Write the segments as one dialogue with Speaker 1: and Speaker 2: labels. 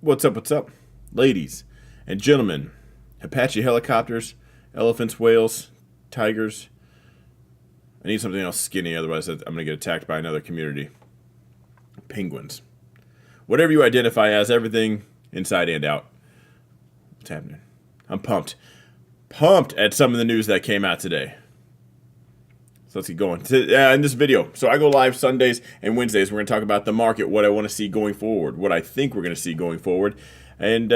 Speaker 1: What's up, ladies and gentlemen, Apache helicopters, elephants, whales, tigers. I need something else skinny, otherwise I'm going to get attacked by another community. Penguins. Whatever you identify as, everything inside and out. What's happening? I'm pumped. Pumped at some of the news that came out today. So let's get going. In this video, so I go live Sundays and Wednesdays. We're going to talk about the market, what I want to see going forward, what I think we're going to see going forward. And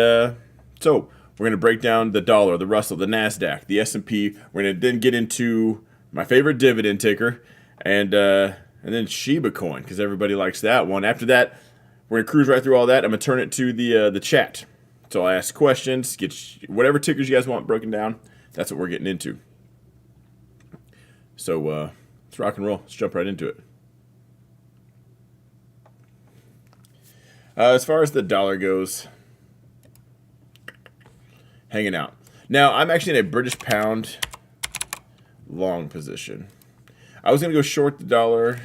Speaker 1: so we're going to break down the dollar, the Russell, the NASDAQ, the S&P. We're going to then get into my favorite dividend ticker and then SHIBA coin, because everybody likes that one. After that, we're going to cruise right through all that. I'm going to turn it to the chat. So I'll ask questions, get whatever tickers you guys want broken down. That's what we're getting into. So let's rock and roll. Let's jump right into it. As far as the dollar goes, hanging out. Now, I'm actually in a British pound long position. I was going to go short the dollar.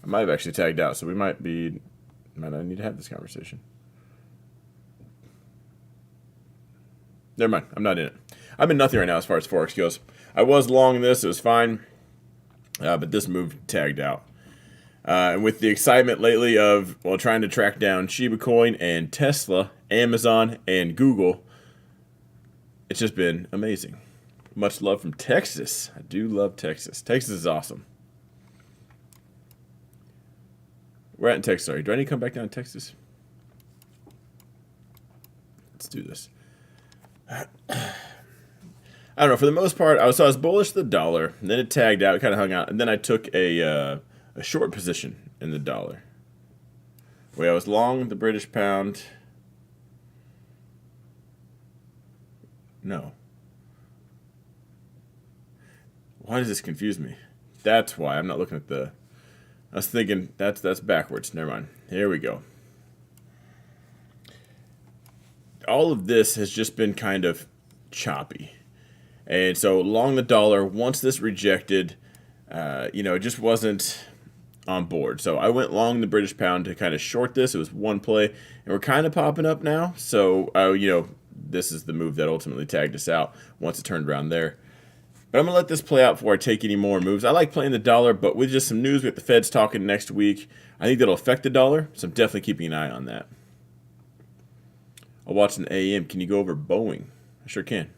Speaker 1: I might have actually tagged out, so we might not need to have this conversation. Never mind. I'm not in it. I'm in nothing right now as far as Forex goes. I was long this. It was fine. But this move tagged out. And with the excitement lately of, well, trying to track down SHIBA coin and Tesla, Amazon, and Google, it's just been amazing. Much love from Texas. I do love Texas. Texas is awesome. We're at in Texas. Sorry. Do I need to come back down to Texas? Let's do this. I don't know. For the most part, I was bullish the dollar, and then it tagged out, kind of hung out, and then I took a short position in the dollar. Wait, I was long the British pound. No. Why does this confuse me? That's why I'm not looking at the. I was thinking that's backwards. Never mind. Here we go. All of this has just been kind of choppy. And so long the dollar, once this rejected, it just wasn't on board. So I went long the British pound to kind of short this. It was one play, and we're kind of popping up now. So, this is the move that ultimately tagged us out once it turned around there. But I'm going to let this play out before I take any more moves. I like playing the dollar, but with just some news with the Feds talking next week, I think that'll affect the dollar. So I'm definitely keeping an eye on that. I'll watch an AM. Can you go over Boeing? I sure can.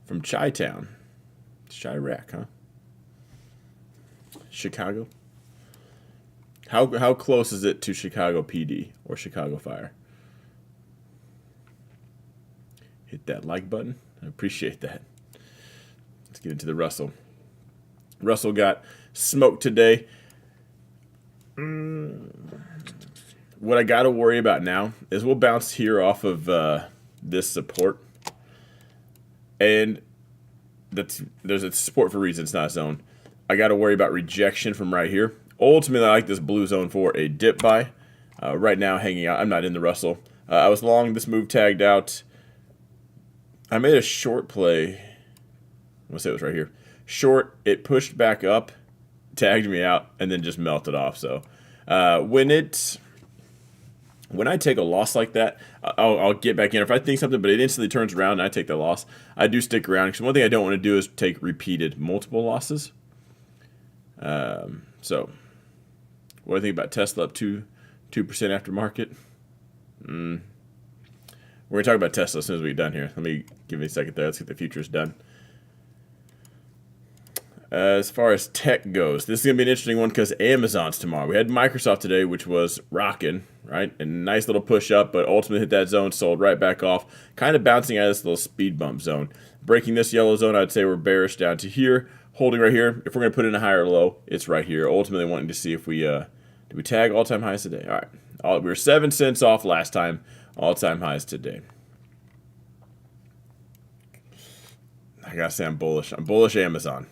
Speaker 1: From Chi-Town. Chirac, huh? Chicago. How close is it to Chicago PD or Chicago Fire? Hit that like button. I appreciate that. Let's get into the Russell. Russell got smoked today. What I got to worry about now is we'll bounce here off of this support. And there's a support for reasons, not a zone. I got to worry about rejection from right here. Ultimately, I like this blue zone for a dip buy. Right now, hanging out. I'm not in the Russell. I was long. This move tagged out. I made a short play. I'm going to say it was right here. Short. It pushed back up, tagged me out, and then just melted off. So when I take a loss like that, I'll get back in. If I think something, but it instantly turns around and I take the loss, I do stick around. Because one thing I don't want to do is take repeated multiple losses. So, what do I think about Tesla up 2% after market? We're going to talk about Tesla as soon as we're done here. Let me give me a second there. Let's get the futures done. As far as tech goes, this is going to be an interesting one because Amazon's tomorrow. We had Microsoft today, which was rocking, right? A nice little push up, but ultimately hit that zone, sold right back off, kind of bouncing out of this little speed bump zone. Breaking this yellow zone, I'd say we're bearish down to here, holding right here. If we're going to put in a higher low, it's right here. Ultimately wanting to see if we, did we tag all-time highs today? All right. We were 7 cents off last time, all-time highs today. I got to say I'm bullish. I'm bullish Amazon.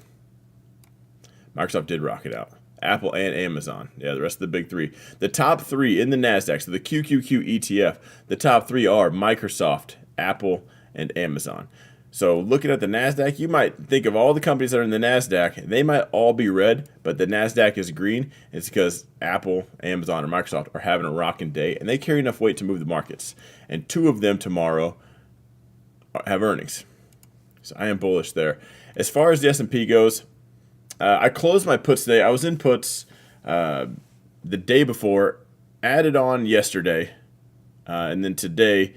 Speaker 1: Microsoft did rock it out. Apple and Amazon. Yeah, the rest of the big three. The top three in the NASDAQ, so the QQQ ETF, the top three are Microsoft, Apple, and Amazon. So looking at the NASDAQ, you might think of all the companies that are in the NASDAQ, they might all be red, but the NASDAQ is green. It's because Apple, Amazon, or Microsoft are having a rocking day, and they carry enough weight to move the markets. And 2 of them tomorrow have earnings. So I am bullish there. As far as the S&P goes, I closed my puts today. I was in puts the day before, added on yesterday, and then today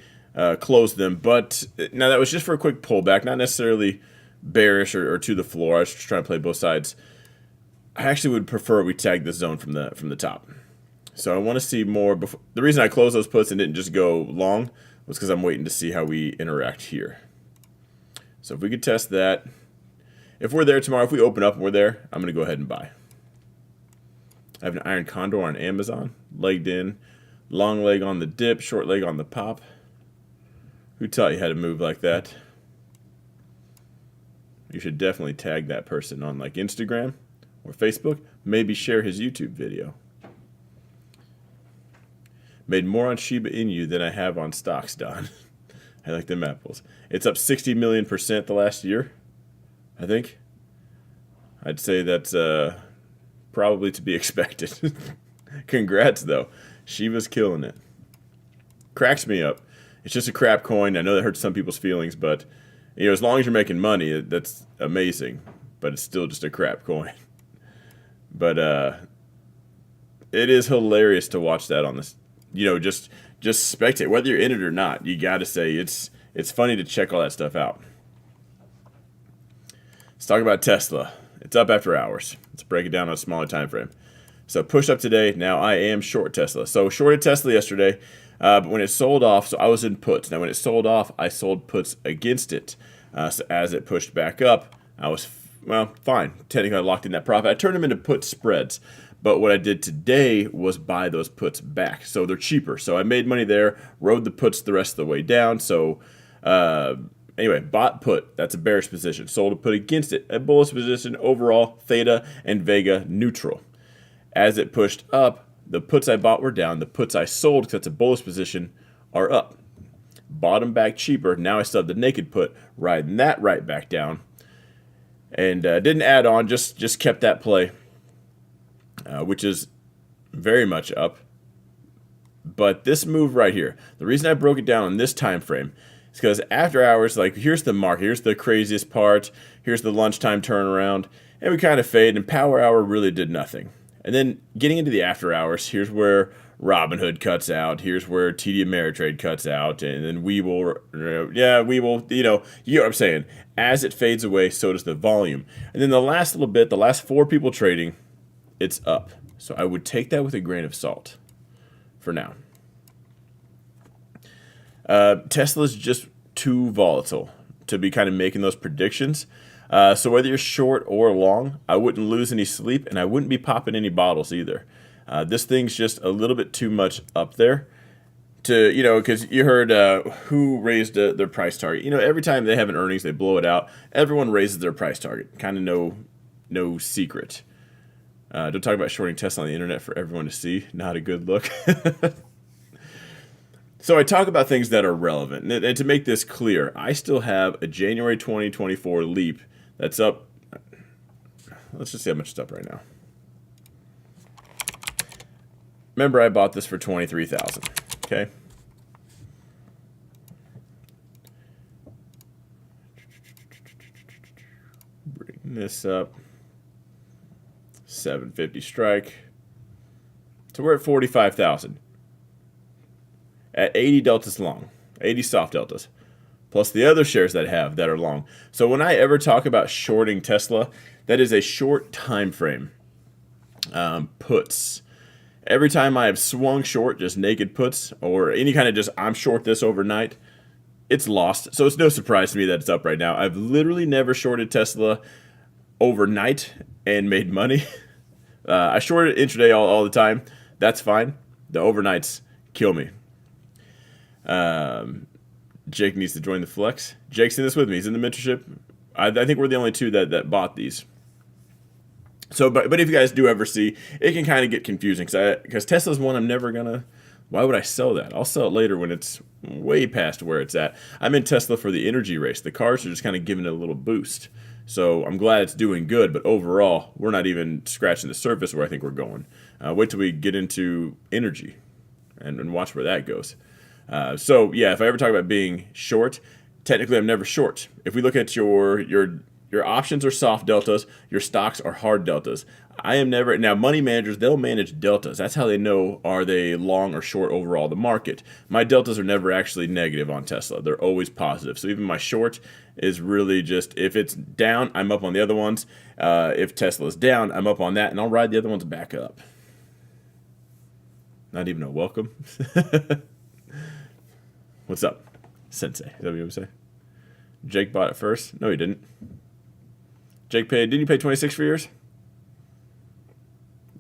Speaker 1: closed them. But now that was just for a quick pullback, not necessarily bearish or to the floor. I was just trying to play both sides. I actually would prefer we tag this zone from the top. So I want to see more. The reason I closed those puts and didn't just go long was because I'm waiting to see how we interact here. So if we could test that. If we're there tomorrow, if we open up and we're there, I'm going to go ahead and buy. I have an iron condor on Amazon, legged in, long leg on the dip, short leg on the pop. Who taught you how to move like that? You should definitely tag that person on like Instagram or Facebook. Maybe share his YouTube video. Made more on Shiba Inu than I have on stocks, Don. I like them apples. It's up 60 million% the last year, I think. I'd say that's probably to be expected. Congrats, though. Shiba's killing it. Cracks me up. It's just a crap coin. I know that hurts some people's feelings, but as long as you're making money, that's amazing. But it's still just a crap coin. But it is hilarious to watch that on this. Just spectate. Whether you're in it or not, you got to say it's funny to check all that stuff out. Let's talk about Tesla. It's up after hours. Let's break it down on a smaller time frame. So push up today. Now I am short Tesla. So shorted Tesla yesterday, but when it sold off, so I was in puts. Now when it sold off, I sold puts against it. So as it pushed back up, I was, fine. Technically I locked in that profit. I turned them into put spreads. But what I did today was buy those puts back. So they're cheaper. So I made money there, rode the puts the rest of the way down. So anyway, bought put. That's a bearish position. Sold a put against it. A bullish position overall, theta and vega neutral. As it pushed up, the puts I bought were down. The puts I sold, because that's a bullish position, are up. Bottom back cheaper. Now I still have the naked put, riding that right back down. And didn't add on, just kept that play. Which is very much up. But this move right here, the reason I broke it down on this time frame is because after hours, like here's the market, here's the craziest part, here's the lunchtime turnaround, and we kind of fade, and power hour really did nothing. And then getting into the after hours, here's where Robinhood cuts out, here's where TD Ameritrade cuts out, and then we will, you get what I'm saying. As it fades away, so does the volume. And then the last little bit, the last 4 people trading, it's up. So I would take that with a grain of salt for now. Tesla's just too volatile to be kind of making those predictions. So whether you're short or long, I wouldn't lose any sleep, and I wouldn't be popping any bottles either. This thing's just a little bit too much up there to, because you heard who raised their price target. Every time they have an earnings, they blow it out. Everyone raises their price target. Kind of no secret. Don't talk about shorting Tesla on the internet for everyone to see. Not a good look. So I talk about things that are relevant. And to make this clear, I still have a January 2024 leap that's up. Let's just see how much it's up right now. Remember, I bought this for $23,000. Okay. Bring this up. 750 strike. So we're at 45,000. At 80 deltas long, 80 soft deltas, plus the other shares that I have that are long. So when I ever talk about shorting Tesla, that is a short time frame. Puts. Every time I have swung short, just naked puts, or any kind of just I'm short this overnight, it's lost. So it's no surprise to me that it's up right now. I've literally never shorted Tesla overnight and made money. I shorted intraday all the time. That's fine. The overnights kill me. Jake needs to join the flex. Jake's in this with me. He's in the mentorship. I think we're the only 2 that bought these. So, but if you guys do ever see, it can kind of get confusing because Tesla's one I'm never gonna Why would I sell that? I'll sell it later when it's way past where it's at. I'm in Tesla for the energy race. The cars are just kind of giving it a little boost. So I'm glad it's doing good, but overall, we're not even scratching the surface where I think we're going. Wait till we get into energy and watch where that goes. So yeah, if I ever talk about being short, technically I'm never short. If we look at your options are soft deltas, your stocks are hard deltas. I am never, now money managers, they'll manage deltas. That's how they know are they long or short overall the market. My deltas are never actually negative on Tesla. They're always positive. So even my short is really just, if it's down, I'm up on the other ones. If Tesla's down, I'm up on that, and I'll ride the other ones back up. Not even a welcome. What's up, Sensei? Is that what you would say? Jake bought it first? No, he didn't. Jake paid, didn't you pay 26 for yours?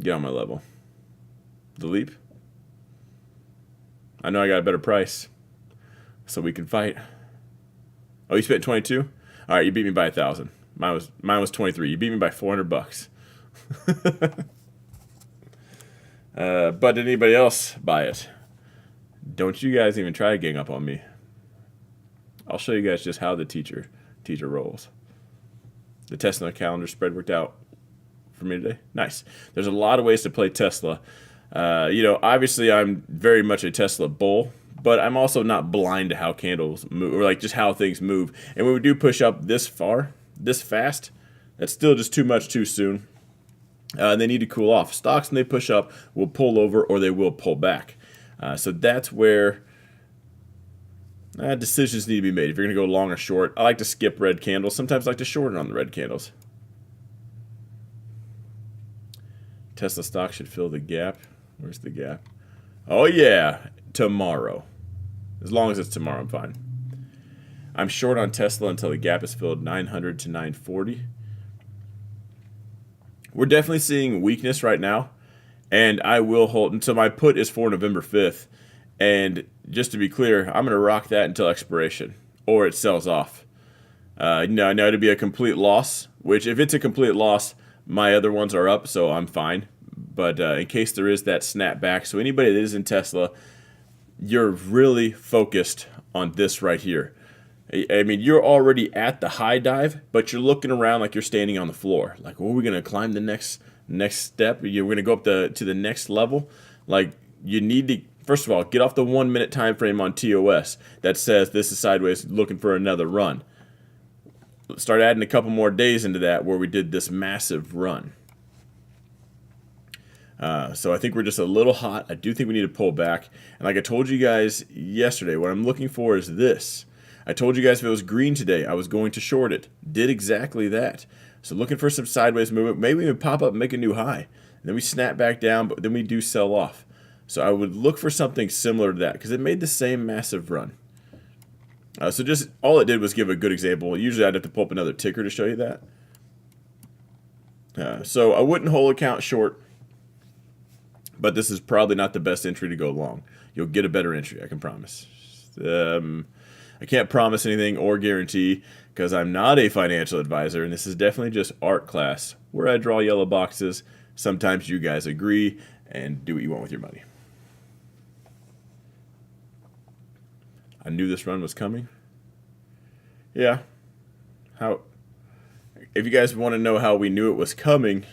Speaker 1: Get on my level. The leap? I know I got a better price, so we can fight. Oh, you spent 22? All right, you beat me by 1,000. Mine was 23. You beat me by $400. But did anybody else buy it? Don't you guys even try to gang up on me. I'll show you guys just how the teacher rolls. The Tesla calendar spread worked out for me today. Nice. There's a lot of ways to play Tesla. Obviously I'm very much a Tesla bull, but I'm also not blind to how candles move, or like just how things move. And when we do push up this far, this fast, that's still just too much too soon. They need to cool off. Stocks, when they push up, will pull over or they will pull back. So that's where decisions need to be made. If you're going to go long or short, I like to skip red candles. Sometimes I like to shorten on the red candles. Tesla stock should fill the gap. Where's the gap? Oh, yeah. Tomorrow. As long as it's tomorrow, I'm fine. I'm short on Tesla until the gap is filled 900 to 940. We're definitely seeing weakness right now, and I will hold until my put is for November 5th. And just to be clear, I'm going to rock that until expiration, or it sells off. No, it'd be a complete loss, which if it's a complete loss, my other ones are up, so I'm fine. But in case there is that snapback, so anybody that is in Tesla, you're really focused on this right here. I mean, you're already at the high dive, but you're looking around like you're standing on the floor. Like, well, are we going to climb the next step? You're going to go up to the next level? Like, you need to, first of all, get off the 1 minute time frame on TOS that says this is sideways looking for another run. Start adding a couple more days into that where we did this massive run. So I think we're just a little hot. I do think we need to pull back. And like I told you guys yesterday, what I'm looking for is this. I told you guys if it was green today, I was going to short it. Did exactly that. So looking for some sideways movement. Maybe we even pop up and make a new high. And then we snap back down, but then we do sell off. So I would look for something similar to that because it made the same massive run. So just all it did was give a good example. Usually I'd have to pull up another ticker to show you that. So I wouldn't hold account short, but this is probably not the best entry to go long. You'll get a better entry, I can promise. I can't promise anything or guarantee because I'm not a financial advisor, and this is definitely just art class where I draw yellow boxes. Sometimes you guys agree and do what you want with your money. I knew this run was coming. Yeah. If you guys want to know how we knew it was coming,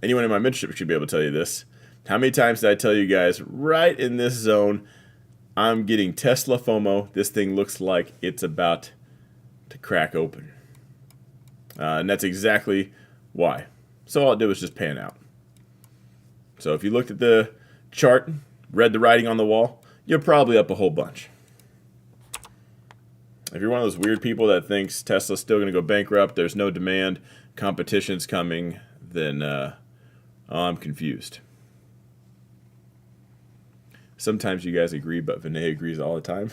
Speaker 1: anyone in my mentorship should be able to tell you this. How many times did I tell you guys, right in this zone, I'm getting Tesla FOMO. This thing looks like it's about to crack open. And that's exactly why. So all it did was just pan out. So if you looked at the chart, read the writing on the wall, you're probably up a whole bunch. If you're one of those weird people that thinks Tesla's still going to go bankrupt, there's no demand, competition's coming, then I'm confused. Sometimes you guys agree, but Vinay agrees all the time.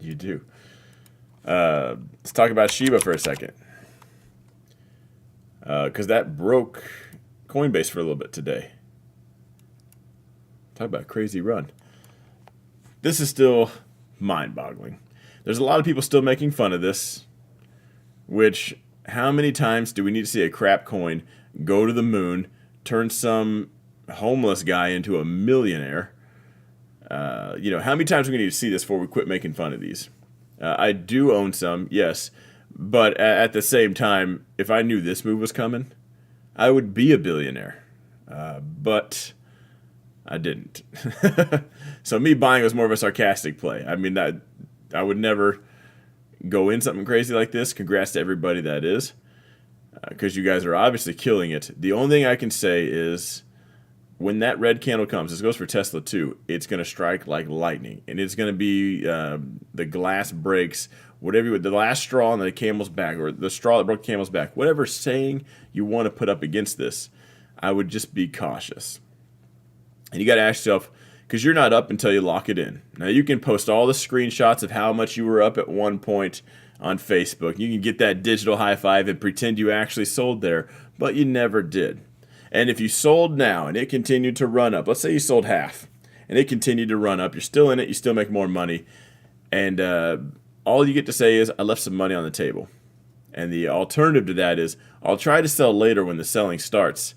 Speaker 1: You do. Let's talk about SHIBA for a second. Because that broke COINBASE for a little bit today. Talk about a crazy run. This is still mind-boggling. There's a lot of people still making fun of this, which how many times do we need to see a crap coin go to the moon, turn some homeless guy into a millionaire. You know, how many times are we going to need to see this before we quit making fun of these? I do own some, yes. But at the same time, if I knew this move was coming, I would be a billionaire. But I didn't. So me buying was more of a sarcastic play. I mean, that I would never go in something crazy like this. Congrats to everybody that is, because you guys are obviously killing it. The only thing I can say is when that red candle comes, this goes for Tesla too, it's going to strike like lightning. And it's going to be the glass breaks, whatever, the last straw on the camel's back, or the straw that broke the camel's back, whatever saying you want to put up against this, I would just be cautious. And you got to ask yourself, because you're not up until you lock it in. Now, you can post all the screenshots of how much you were up at one point on Facebook. You can get that digital high five and pretend you actually sold there, but you never did. And if you sold now and it continued to run up, let's say you sold half and it continued to run up, you're still in it, you still make more money, and all you get to say is, I left some money on the table. And the alternative to that is, I'll try to sell later when the selling starts,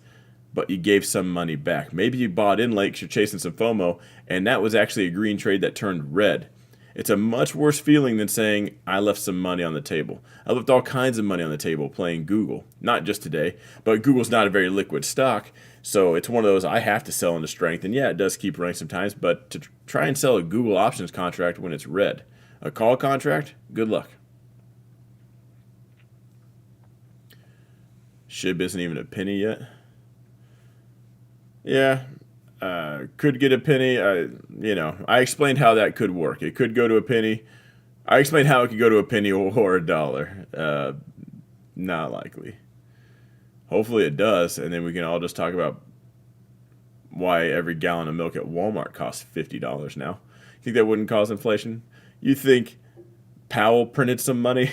Speaker 1: but you gave some money back. Maybe you bought in late because you're chasing some FOMO, and that was actually a green trade that turned red. It's a much worse feeling than saying, I left some money on the table. I left all kinds of money on the table playing Google. Not just today, but Google's not a very liquid stock, so it's one of those I have to sell into strength. And yeah, it does keep running sometimes, but to try and sell a Google options contract when it's red, a call contract, good luck. SHIB isn't even a penny yet. Yeah, could get a penny. You know, I explained how that could work. It could go to a penny. I explained how it could go to a penny or a dollar. Not likely. Hopefully it does, and then we can all just talk about why every gallon of milk at Walmart costs $50 now. You think that wouldn't cause inflation? You think Powell printed some money?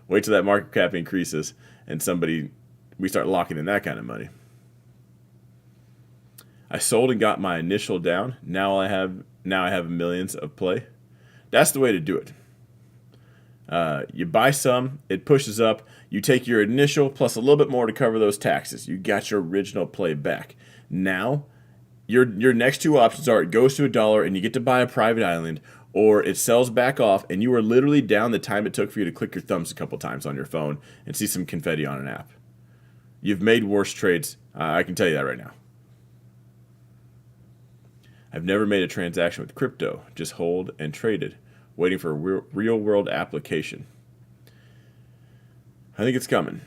Speaker 1: Wait till that market cap increases and we start locking in that kind of money. I sold and got my initial down. Now I have millions of play. That's the way to do it. You buy some, it pushes up. You take your initial plus a little bit more to cover those taxes. You got your original play back. Now, your next two options are it goes to $1 and you get to buy a private island, or it sells back off and you are literally down the time it took for you to click your thumbs a couple times on your phone and see some confetti on an app. You've made worse trades. I can tell you that right now. I've never made a transaction with crypto, just hold and traded, waiting for a real-world application. I think it's coming.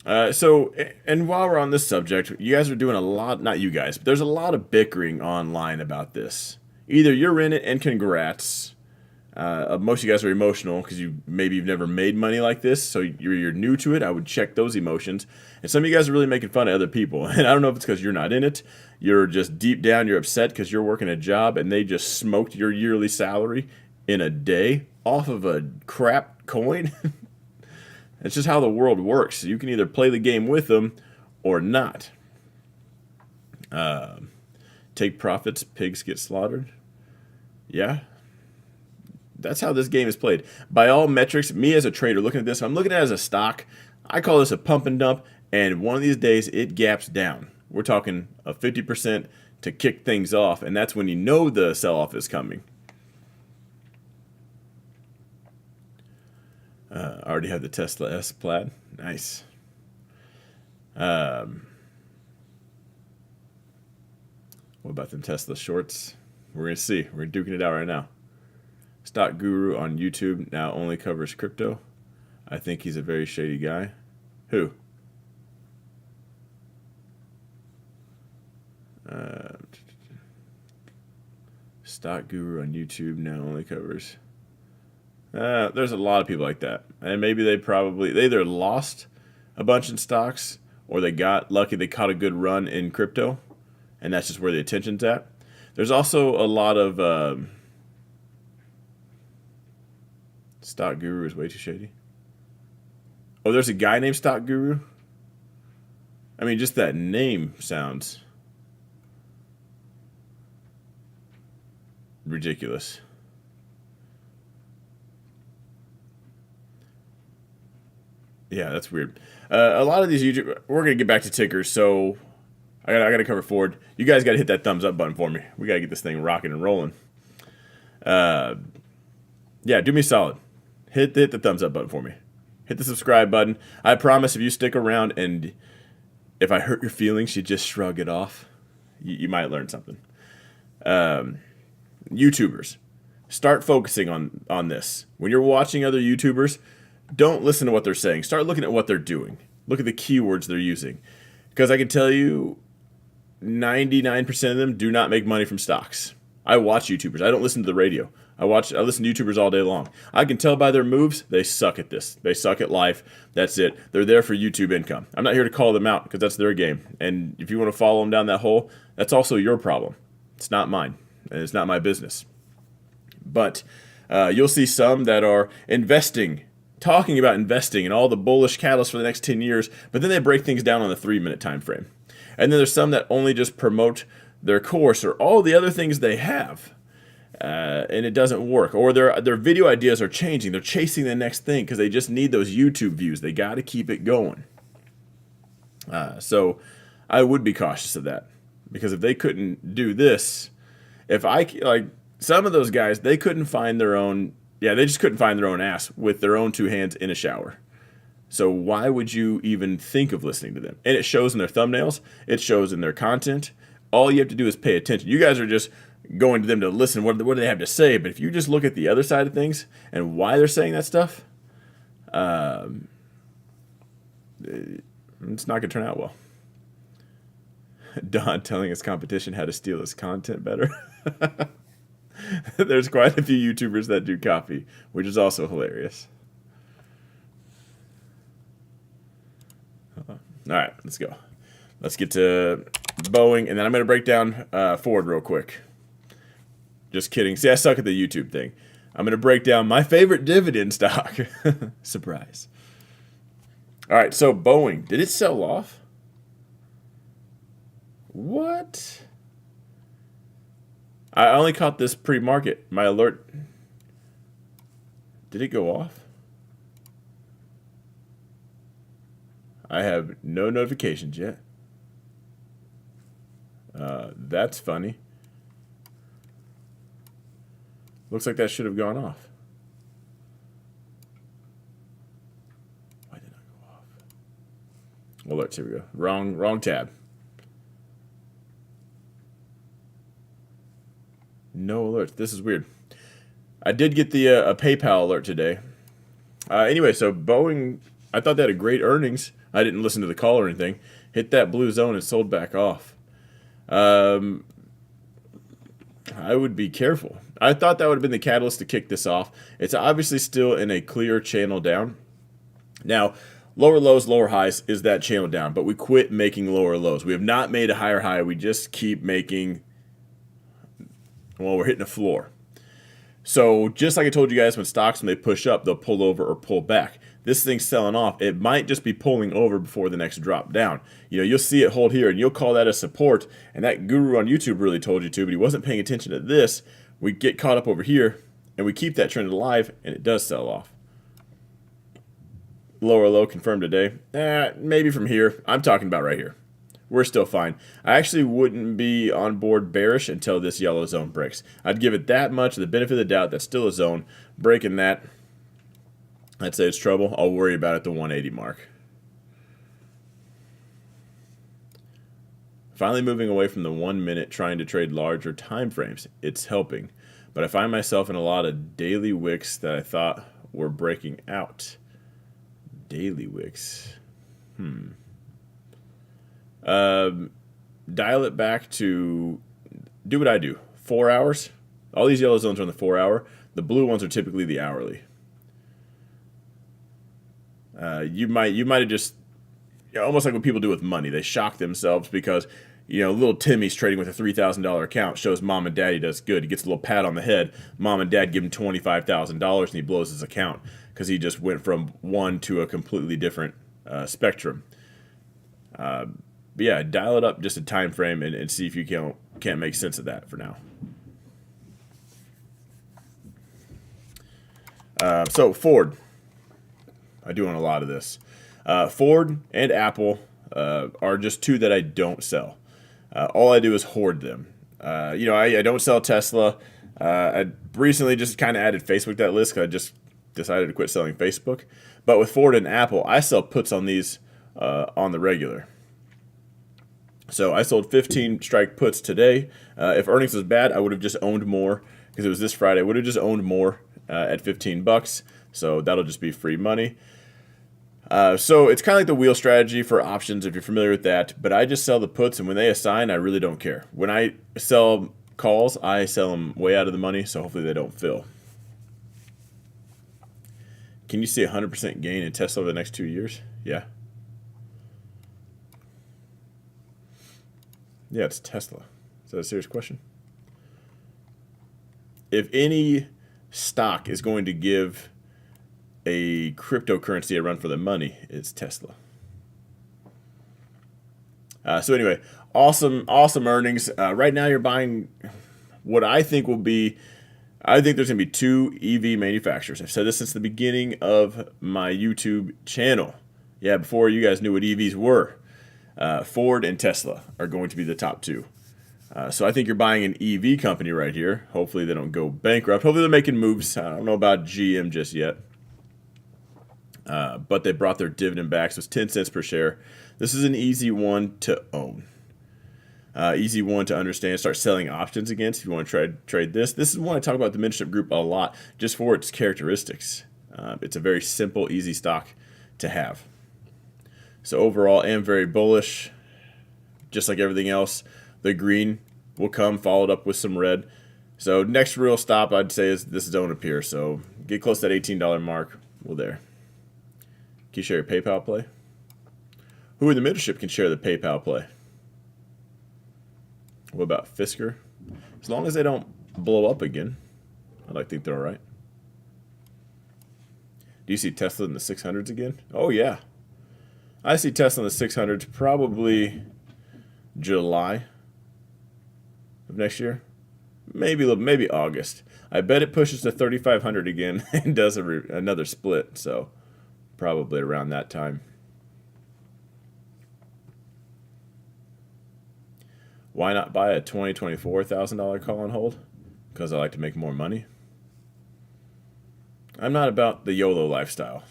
Speaker 1: And while we're on this subject, you guys are doing a lot, not you guys, but there's a lot of bickering online about this. Either you're in it and congrats. Most of you guys are emotional because maybe you've never made money like this, so you're new to it. I would check those emotions. And some of you guys are really making fun of other people. And I don't know if it's because you're not in it. You're just deep down, you're upset because you're working a job and they just smoked your yearly salary in a day off of a crap coin. It's just how the world works. You can either play the game with them or not. Take profits, pigs get slaughtered. Yeah. That's how this game is played. By all metrics, me as a trader looking at this, I'm looking at it as a stock. I call this a pump and dump, and one of these days it gaps down. We're talking a 50% to kick things off, and that's when you know the sell-off is coming. I already have the Tesla S plaid. Nice. What about them Tesla shorts? We're going to see. We're duking it out right now. Stock Guru on YouTube now only covers crypto. I think he's a very shady guy. Who? Stock Guru on YouTube now only covers. There's a lot of people like that. And maybe they either lost a bunch in stocks or they got lucky they caught a good run in crypto. And that's just where the attention's at. There's also a lot of... Stock Guru is way too shady. Oh, there's a guy named Stock Guru? I mean, just that name sounds ridiculous. Yeah, that's weird. A lot of these YouTube... We're going to get back to tickers, so I got to cover Ford. You guys got to hit that thumbs up button for me. We got to get this thing rocking and rolling. Yeah, do me a solid. Hit the thumbs up button for me. Hit the subscribe button. I promise if you stick around and if I hurt your feelings, you just shrug it off. You might learn something. YouTubers, start focusing on this. When you're watching other YouTubers, don't listen to what they're saying. Start looking at what they're doing. Look at the keywords they're using. Because I can tell you 99% of them do not make money from stocks. I watch YouTubers. I don't listen to the radio. I listen to YouTubers all day long. I can tell by their moves, they suck at this. They suck at life. That's it. They're there for YouTube income. I'm not here to call them out because that's their game. And if you want to follow them down that hole, that's also your problem. It's not mine. And it's not my business. But you'll see some that are investing, talking about investing and all the bullish catalysts for the next 10 years, but then they break things down on a 3-minute time frame. And then there's some that only just promote their course or all the other things they have. And it doesn't work. Or their video ideas are changing. They're chasing the next thing because they just need those YouTube views. They got to keep it going. So I would be cautious of that. Because if they couldn't do this, some of those guys, they couldn't find their own, they just couldn't find their own ass with their own 2 hands in a shower. So why would you even think of listening to them? And it shows in their thumbnails. It shows in their content. All you have to do is pay attention. You guys are just going to them to listen. What do they have to say? But if you just look at the other side of things and why they're saying that stuff, it's not going to turn out well. Don telling his competition how to steal his content better. There's quite a few YouTubers that do copy, which is also hilarious. All right, let's go. Let's get to Boeing, and then I'm going to break down Ford real quick. Just kidding. See, I suck at the YouTube thing. I'm going to break down my favorite dividend stock. Surprise. All right, so Boeing. Did it sell off? What? I only caught this pre-market. My alert. Did it go off? I have no notifications yet. That's funny. Looks like that should have gone off. Why did it not go off? Alerts, here we go. Wrong tab. No alerts. This is weird. I did get the a PayPal alert today. Anyway, so Boeing, I thought they had a great earnings. I didn't listen to the call or anything. Hit that blue zone and sold back off. I would be careful. I thought that would have been the catalyst to kick this off. It's obviously still in a clear channel down. Now, lower lows, lower highs is that channel down, but we quit making lower lows. We have not made a higher high. We just keep making, we're hitting a floor. So just like I told you guys, when they push up, they'll pull over or pull back. This thing's selling off. It might just be pulling over before the next drop down. You'll see it hold here, and you'll call that a support. And that guru on YouTube really told you to, but he wasn't paying attention to this. We get caught up over here, and we keep that trend alive, and it does sell off. Lower low confirmed today. Maybe from here. I'm talking about right here. We're still fine. I actually wouldn't be on board bearish until this yellow zone breaks. I'd give it that much, the benefit of the doubt. That's still a zone. Breaking that, I'd say it's trouble. I'll worry about it at the 180 mark. Finally moving away from the 1 minute, trying to trade larger time frames. It's helping. But I find myself in a lot of daily wicks that I thought were breaking out. Daily wicks. Dial it back to, do what I do, 4 hours. All these yellow zones are on the 4 hour. The blue ones are typically the hourly. You might have just, almost like what people do with money. They shock themselves because, little Timmy's trading with a $3,000 account, shows mom and dad he does good. He gets a little pat on the head. Mom and dad give him $25,000 and he blows his account because he just went from one to a completely different spectrum. But yeah, dial it up just a time frame and see if you can't make sense of that for now. So Ford, I do own a lot of this. Ford and Apple are just two that I don't sell. All I do is hoard them. I don't sell Tesla. I recently just kind of added Facebook to that list because I just decided to quit selling Facebook. But with Ford and Apple, I sell puts on these on the regular. So I sold 15 strike puts today. If earnings was bad, I would have just owned more because it was this Friday. I would have just owned more at $15. So that'll just be free money. So it's kind of like the wheel strategy for options if you're familiar with that. But I just sell the puts, and when they assign, I really don't care. When I sell calls, I sell them way out of the money, so hopefully they don't fill. Can you see 100% gain in Tesla over the next 2 years? Yeah. Yeah, it's Tesla. Is that a serious question? If any stock is going to give a cryptocurrency a run for the money, it's Tesla. So anyway, awesome earnings. Right now you're buying what I think will be, I think there's going to be 2 EV manufacturers. I've said this since the beginning of my YouTube channel. Yeah, before you guys knew what EVs were. Ford and Tesla are going to be the top 2. So I think you're buying an EV company right here. Hopefully they don't go bankrupt. Hopefully they're making moves. I don't know about GM just yet. But they brought their dividend back, so it's 10 cents per share. This is an easy one to own. Easy one to understand. Start selling options against if you want to trade this. This is one I talk about the Mentorship group a lot just for its characteristics. It's a very simple, easy stock to have. So overall, I am very bullish. Just like everything else, the green will come followed up with some red. So next real stop I'd say is this zone up here. So get close to that $18 mark. We're there. Can you share your PayPal play? Who in the mentorship can share the PayPal play? What about Fisker? As long as they don't blow up again, I like to think they're all right. Do you see Tesla in the 600s again? Oh, yeah. I see Tesla in the 600s probably July of next year. Maybe August. I bet it pushes to 3,500 again and does another split. So probably around that time. Why not buy a $20,000, $24,000 call and hold? Because I like to make more money. I'm not about the YOLO lifestyle.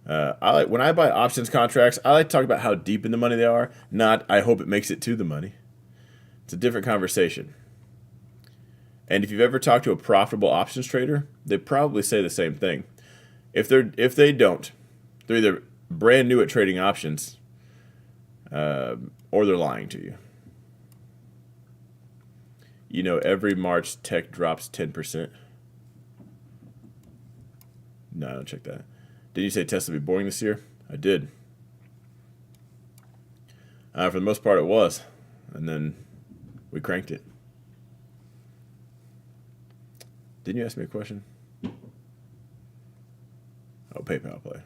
Speaker 1: When I buy options contracts, I like to talk about how deep in the money they are, not I hope it makes it to the money. It's a different conversation. And if you've ever talked to a profitable options trader, they probably say the same thing. If they don't, they're either brand new at trading options, or they're lying to you. You know, every March tech drops 10%. No, I don't check that. Did you say Tesla would be boring this year? I did. For the most part, it was. And then we cranked it. Didn't you ask me a question? Oh, PayPal play.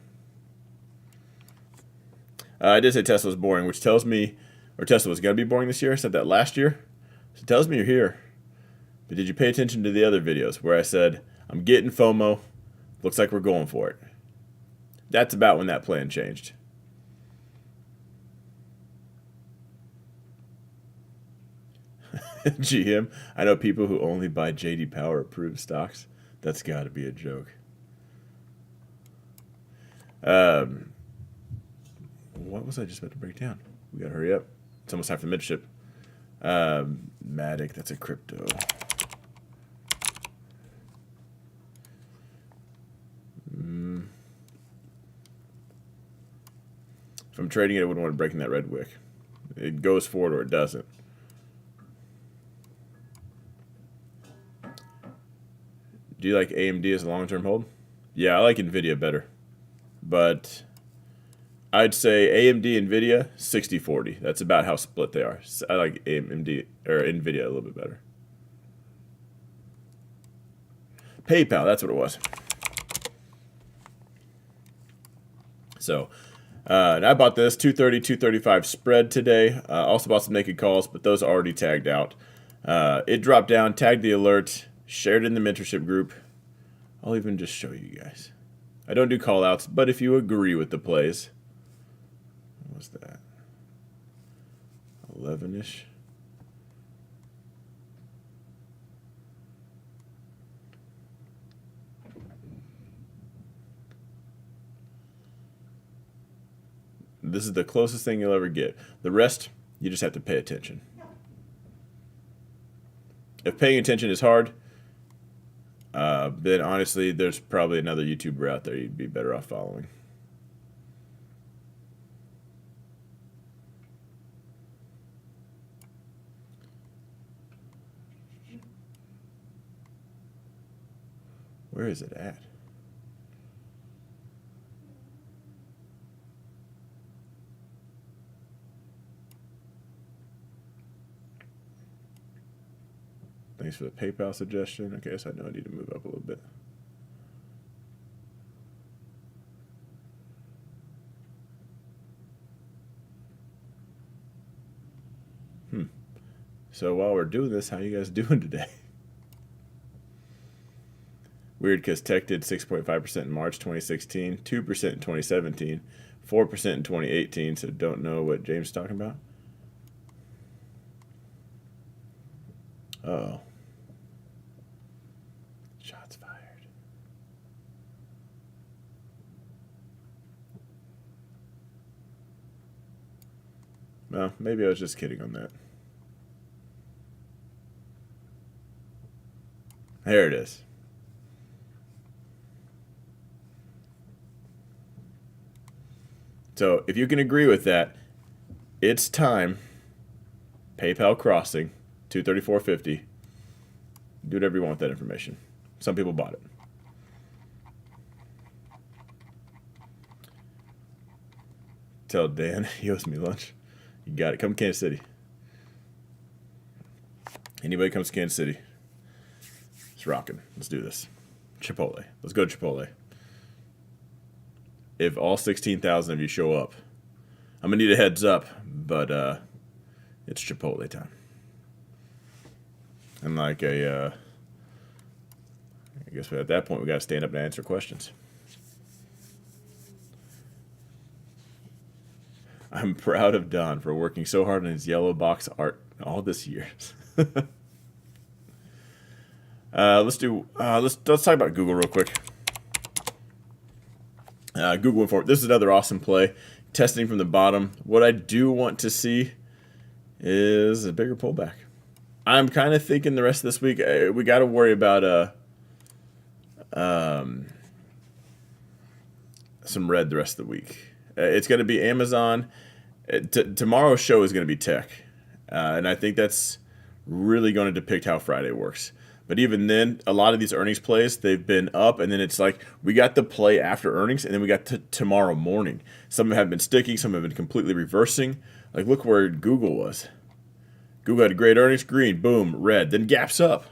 Speaker 1: I did say Tesla was boring, which tells me, or Tesla was going to be boring this year. I said that last year. So it tells me you're here. But did you pay attention to the other videos where I said, I'm getting FOMO. Looks like we're going for it. That's about when that plan changed. GM, I know people who only buy JD Power approved stocks. That's got to be a joke. What was I just about to break down? We got to hurry up. It's almost time for the mentorship. Matic, that's a crypto. If I'm trading it, I wouldn't want to break in that red wick. It goes forward or it doesn't. Do you like AMD as a long-term hold? Yeah, I like NVIDIA better. But I'd say AMD, NVIDIA, 60-40. That's about how split they are. I like AMD or NVIDIA a little bit better. PayPal, that's what it was. So, and I bought this 230, 235 spread today. Also bought some naked calls, but those are already tagged out. It dropped down, tagged the alert, shared it in the mentorship group. I'll even just show you guys. I don't do call outs, but if you agree with the plays, was that? 11-ish. This is the closest thing you'll ever get. The rest, you just have to pay attention. If paying attention is hard, then honestly, there's probably another YouTuber out there you'd be better off following. Where is it at? Thanks for the PayPal suggestion. Okay, so I know I need to move up a little bit. So while we're doing this, how you guys doing today? Weird, because tech did 6.5% in March 2016, 2% in 2017, 4% in 2018, so don't know what James is talking about. Uh-oh. Shots fired. Well, maybe I was just kidding on that. There it is. So if you can agree with that, it's time. PayPal crossing, $234.50. Do whatever you want with that information. Some people bought it. Tell Dan he owes me lunch. You got it. Come to Kansas City. Anybody comes to Kansas City, it's rocking. Let's do this. Chipotle. Let's go to Chipotle. If all 16,000 of you show up, I'm going to need a heads up, but it's Chipotle time. And like I guess at that point we got to stand up and answer questions. I'm proud of Don for working so hard on his yellow box art all this year. Let's talk about Google real quick. Google went forward. This is another awesome play. Testing from the bottom. What I do want to see is a bigger pullback. I'm kind of thinking the rest of this week we got to worry about some red the rest of the week. It's going to be Amazon. Tomorrow's show is going to be tech, and I think that's really going to depict how Friday works. But even then, a lot of these earnings plays, they've been up, and then it's like we got the play after earnings, and then we got tomorrow morning. Some have been sticking, some have been completely reversing. Like, look where Google was. Google had great earnings, green, boom, red, then gaps up.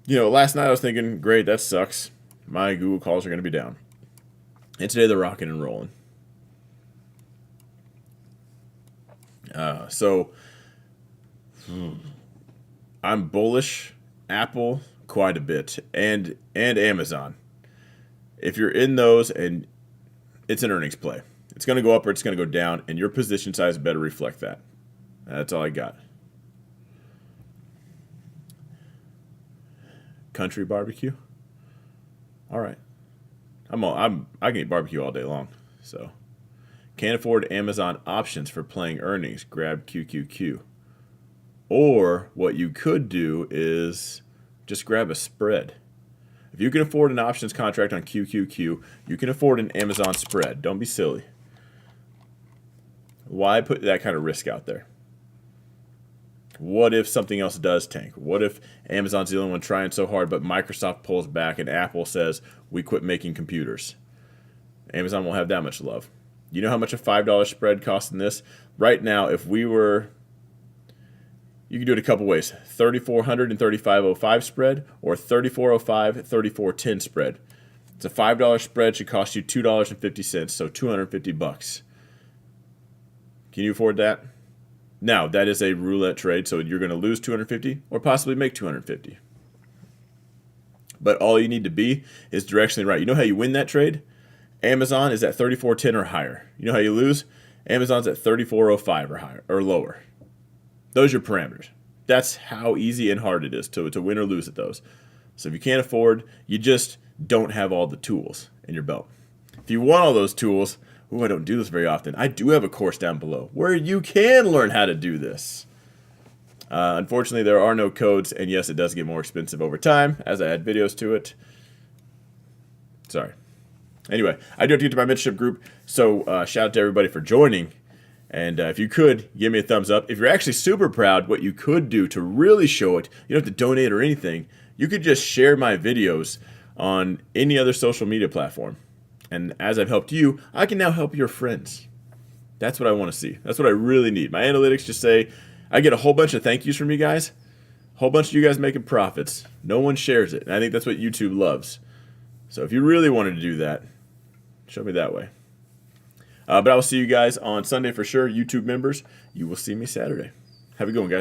Speaker 1: You know, last night I was thinking, great, that sucks. My Google calls are going to be down. And today they're rocking and rolling. I'm bullish Apple quite a bit, and Amazon. If you're in those, and it's an earnings play, it's going to go up or it's going to go down, and your position size better reflect that. That's all I got. Country barbecue. All right, I can eat barbecue all day long. So, can't afford Amazon options for playing earnings. Grab QQQ. Or what you could do is just grab a spread. If you can afford an options contract on QQQ, you can afford an Amazon spread. Don't be silly. Why put that kind of risk out there? What if something else does tank? What if Amazon's the only one trying so hard, but Microsoft pulls back and Apple says, we quit making computers? Amazon won't have that much love. You know how much a $5 spread costs in this? Right now, if we were... You can do it a couple ways. 3,400 and 3,505 spread, or 3,405, 3,410 spread. It's a $5 spread, should cost you $2.50, so $250. Can you afford that? Now, that is a roulette trade, so you're going to lose $250 or possibly make $250. But all you need to be is directionally right. You know how you win that trade? Amazon is at 34.10 or higher. You know how you lose? Amazon's at 34.05 or higher or lower. Those are your parameters. That's how easy and hard it is to win or lose at those. So if you can't afford, you just don't have all the tools in your belt. If you want all those tools, I don't do this very often. I do have a course down below where you can learn how to do this. Unfortunately, there are no codes, and yes, it does get more expensive over time as I add videos to it. Sorry. Anyway, I do have to get to my mentorship group, so shout out to everybody for joining. And if you could, give me a thumbs up. If you're actually super proud, what you could do to really show it, you don't have to donate or anything. You could just share my videos on any other social media platform. And as I've helped you, I can now help your friends. That's what I want to see. That's what I really need. My analytics just say, I get a whole bunch of thank yous from you guys. A whole bunch of you guys making profits. No one shares it. And I think that's what YouTube loves. So if you really wanted to do that, show me that way. But I will see you guys on Sunday for sure. YouTube members, you will see me Saturday. Have a good one, guys.